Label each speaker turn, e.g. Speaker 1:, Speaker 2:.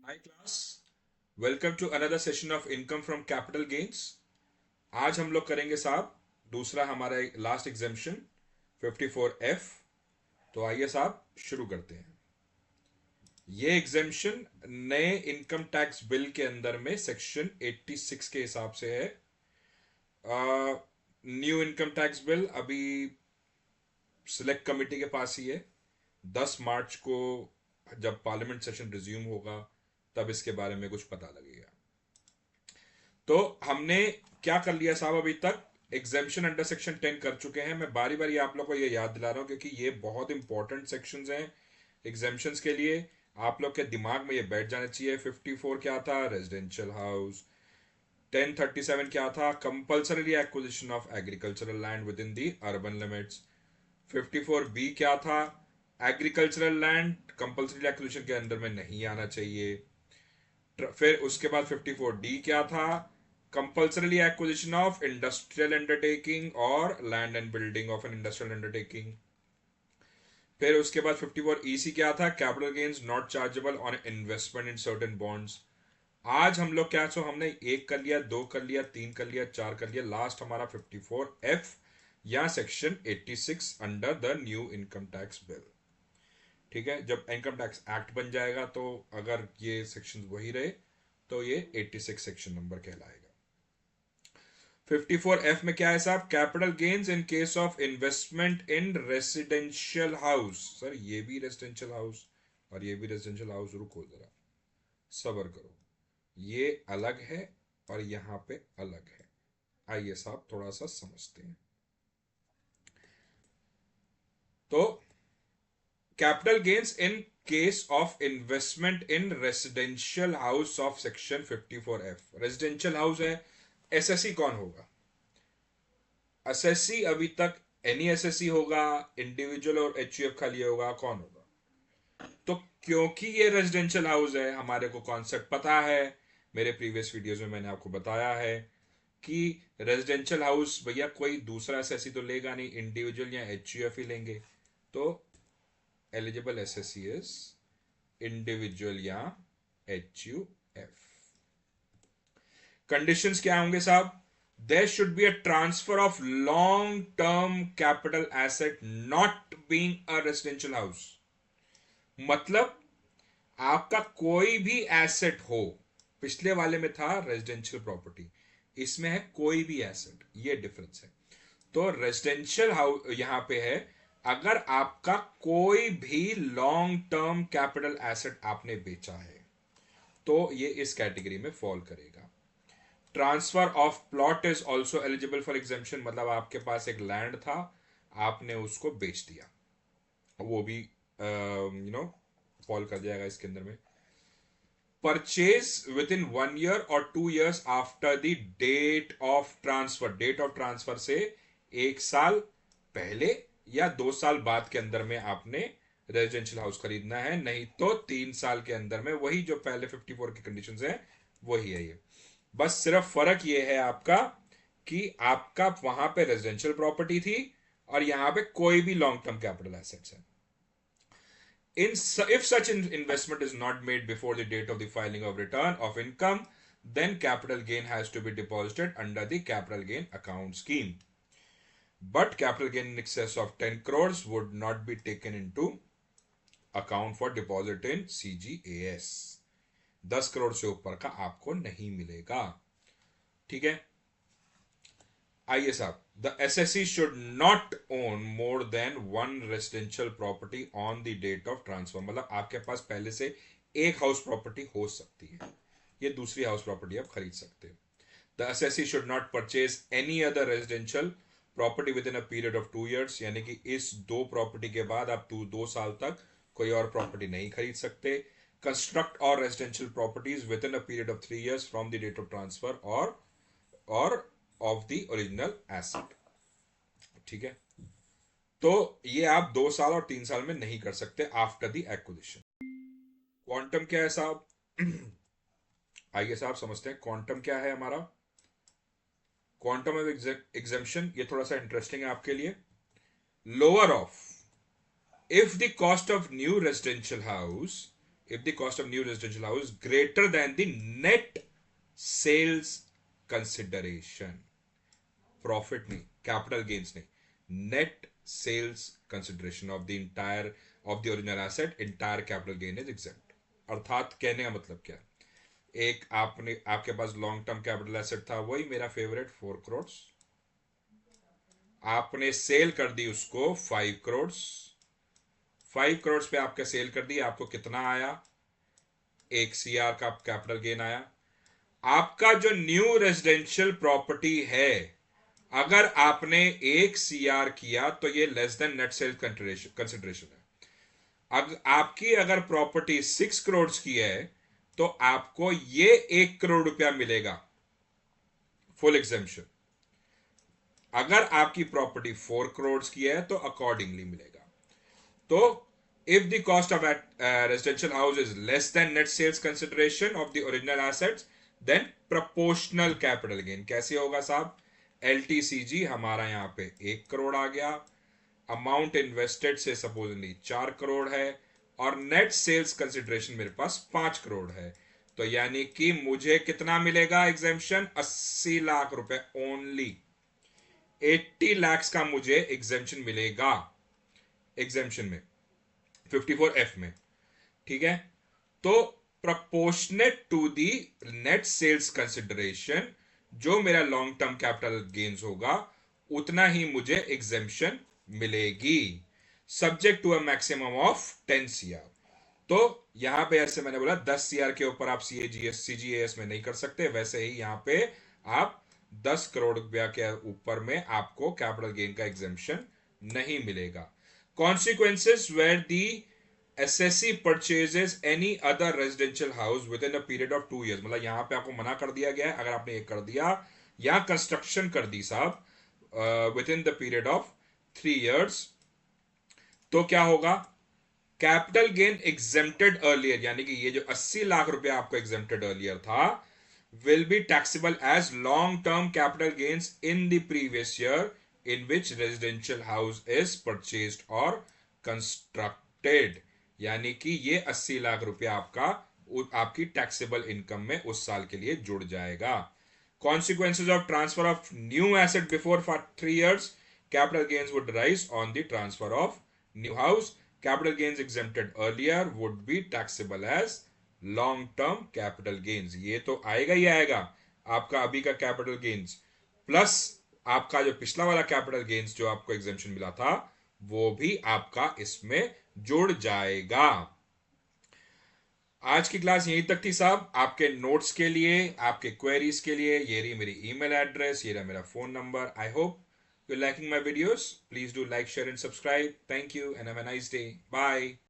Speaker 1: Hi class. Welcome to another session of income from capital gains. आज हम लोग करेंगे साहब दूसरा हमारा लास्ट एग्जाम्शन 54F। तो आइए साहब शुरू करते हैं। ये एग्जाम्शन नए इनकम टैक्स बिल के अंदर में सेक्शन 86 के हिसाब से है। न्यू इनकम टैक्स बिल अभी सिलेक्ट कमेटी के पास ही है। 10 मार्च को जब पार्लियामेंट सेशन रिज्यूम होगा तब इसके बारे में कुछ पता लगेगा। तो हमने क्या कर लिया साहब, अभी तक एग्जाम्शन अंडर सेक्शन 10 कर चुके हैं। मैं बारी बारी आप लोग को ये याद दिला रहा हूं क्योंकि ये बहुत इंपॉर्टेंट सेक्शंस हैं एग्जाम्शंस के लिए। आप लोग के दिमाग में ये बैठ जाना चाहिए। 54 क्या था? Residential house. 1037 क्या था? Compulsory acquisition of agricultural land with in the urban limits. 54B क्या था? एग्रीकल्चरल लैंड कंपल्सरी एक्विजिशन के अंदर में नहीं आना चाहिए। फिर उसके बाद 54D क्या था? Compulsory acquisition of industrial undertaking और land and building of an industrial undertaking. फिर उसके बाद 54EC क्या था? Capital gains not chargeable on investment in certain bonds. आज हम लोग क्या सो हमने एक कर लिया, दो कर लिया, तीन कर लिया, चार कर लिया। लास्ट हमारा 54F या section 86 under the new income tax bill. ठीक है, जब इनकम टैक्स एक्ट बन जाएगा तो अगर ये सेक्शन वही रहे तो ये 86 सेक्शन नंबर कहलाएगा। 54F में क्या है साहब? Capital gains in case of investment in residential house. Sir ये भी रेसिडेंशियल हाउस और ये भी रेसिडेंशियल हाउस। रुको जरा, सबर करो। ये अलग है और यहां पे अलग है। आइए साहब थोड़ा सा समझते हैं। तो capital gains in case of investment in residential house of section 54F। Residential house है, एसएससी कौन होगा? एसएससी अभी तक एनी एसएससी होगा, इंडिविजुअल और एचयूएफ खाली होगा, कौन होगा? तो क्योंकि ये रेजिडेंशियल हाउस है, हमारे को कॉन्सेप्ट पता है। मेरे प्रीवियस वीडियोस में मैंने आपको बताया है कि रेजिडेंशियल हाउस भैया कोई दूसरा एसएससी तो लेगा नहीं, इंडिविजुअल या एचयूएफ ही लेंगे। तो एलिजिबल एसएससी इज इंडिविजुअल या एचयूएफ। कंडीशंस क्या होंगे साहब? There should be a transfer of long term capital asset not being a residential house। मतलब आपका कोई भी एसेट हो, पिछले वाले में था रेजिडेंशियल प्रॉपर्टी, इसमें है कोई भी एसेट, ये डिफरेंस है। तो रेजिडेंशियल हाउस यहां पे है अगर आपका कोई भी लॉन्ग टर्म कैपिटल एसेट आपने बेचा है तो ये इस कैटेगरी में फॉल करेगा। Transfer of plot is also eligible for exemption. मतलब आपके पास एक लैंड था, आपने उसको बेच दिया, वो भी फॉल कर जाएगा इसके अंदर में। परचेज विद इन 1 ईयर और 2 years after the date of transfer. Date of transfer से 1 साल पहले या 2 साल बाद के अंदर में आपने रेजिडेंशियल हाउस खरीदना है, नहीं तो 3 साल के अंदर में। वही जो पहले 54 की कंडीशंस है वही है ये। बस सिर्फ फर्क ये है आपका कि आपका वहां पे रेजिडेंशियल प्रॉपर्टी थी और यहां पे कोई भी लॉन्ग टर्म कैपिटल एसेट्स है। If such investment is not made before the date of the filing of return of income, then capital gain has to be deposited under the capital gain account scheme. But capital gain in excess of 10 crores would not be taken into account for deposit in CGAS। 10 crore से ऊपर का आपको नहीं मिलेगा। ठीक है, आइए साहब। The assessee should not own more than one residential property on the date of transfer. मतलब आपके पास पहले से एक हाउस प्रॉपर्टी हो सकती है, ये दूसरी हाउस प्रॉपर्टी आप खरीद सकते हैं। The assessee should not purchase any other residential property with in a period of 2 years. यानी कि इस दो प्रॉपर्टी के बाद आप 2 साल तक कोई और प्रॉपर्टी नहीं खरीद सकते। कंस्ट्रक्ट और residential properties within a period of 3 years from the date of transfer और ऑफ द ओरिजिनल एसेट। ठीक है, तो ये आप 2 साल और 3 साल में नहीं कर सकते आफ्टर द एक्विजिशन। क्वांटम क्या है साहब? आइए साहब समझते हैं क्वांटम क्या है हमारा। क्वांटम ऑफ एग्जेम्पशन, ये थोड़ा सा इंटरेस्टिंग है आपके लिए। Lower of, if the cost of new residential house if the cost of new residential house is greater than the net sales consideration, profit नहीं, कैपिटल गेन्स नहीं, net sales consideration of the entire of the original asset, entire capital gain is exempt. अर्थात कहने का मतलब क्या, एक आपके पास लॉन्ग टर्म कैपिटल एसेट था, वही मेरा फेवरेट 4 करोड़, आपने सेल कर दी उसको 5 करोड़, 5 करोड़ पे आपके सेल कर दी, आपको कितना आया, 1 CR का कैपिटल गेन आया। आपका जो न्यू रेजिडेंशियल प्रॉपर्टी है, अगर आपने 1 CR किया तो ये less than net sale consideration है। आपकी अगर प्रॉपर्टी 6 करोड़ की है तो आपको ये 1 करोड़ रुपया मिलेगा फुल एग्जेम्पशन। अगर आपकी प्रॉपर्टी 4 करोड़ की है तो अकॉर्डिंगली मिलेगा। तो if the cost of a residential house is less than net sales consideration of the original assets, then proportional capital gain कैसे होगा साहब, LTCG हमारा यहां पे 1 करोड़ आ गया, अमाउंट इन्वेस्टेड से सपोजली 4 करोड़ है, और नेट सेल्स कंसिडरेशन मेरे पास 5 करोड़ है। तो यानी कि मुझे कितना मिलेगा एग्जेम्पशन, 80 लाख रुपए ओनली, 80 लाख का मुझे एग्जेम्पशन मिलेगा एग्जेम्पशन में 54F में। ठीक है, तो proportionate to the net sales consideration, जो मेरा लॉन्ग टर्म कैपिटल गेन्स होगा उतना ही मुझे एग्जेम्पशन मिलेगी, subject to a maximum of 10 CR। तो यहां पे ऐसे मैंने बोला 10 CR के ऊपर आप CGAS में नहीं कर सकते, वैसे ही यहां पे आप 10 करोड़ रुपया के ऊपर में आपको कैपिटल गेन का एग्जेम्पशन नहीं मिलेगा। Consequences where the assessee purchases any other residential house within a period of 2 years, मतलब यहां पे आपको मना कर दिया गया है, अगर आपने एक कर दिया या कंस्ट्रक्शन कर दी साहब with in the period of 3 years, तो क्या होगा, कैपिटल गेन एग्जेम्प्टेड अर्लियर, यानी कि ये जो 80 लाख रुपया आपको एग्जेम्प्टेड अर्लियर था will be taxable as long term capital gains in the previous year in which residential house is purchased or constructed, यानी कि ये 80 लाख रुपया आपकी टैक्सेबल इनकम में उस साल के लिए जुड़ जाएगा। Consequences of transfer of new asset before 3 years, capital gains would rise on the transfer of new house, capital gains exempted earlier would be taxable as long term capital gains. ये तो आएगा ही आएगा, आपका अभी का कैपिटल गेन्स प्लस आपका जो पिछला वाला कैपिटल गेन्स जो आपको एग्जेम्पशन मिला था वो भी आपका इसमें जुड़ जाएगा। आज की क्लास यहीं तक थी साहब। आपके नोट्स के लिए, आपके क्वेरीज के लिए ये रही मेरी ईमेल एड्रेस, ये रहा मेरा phone number. I hope you liking my videos. Please do like, share and subscribe. Thank you and have a nice day. Bye.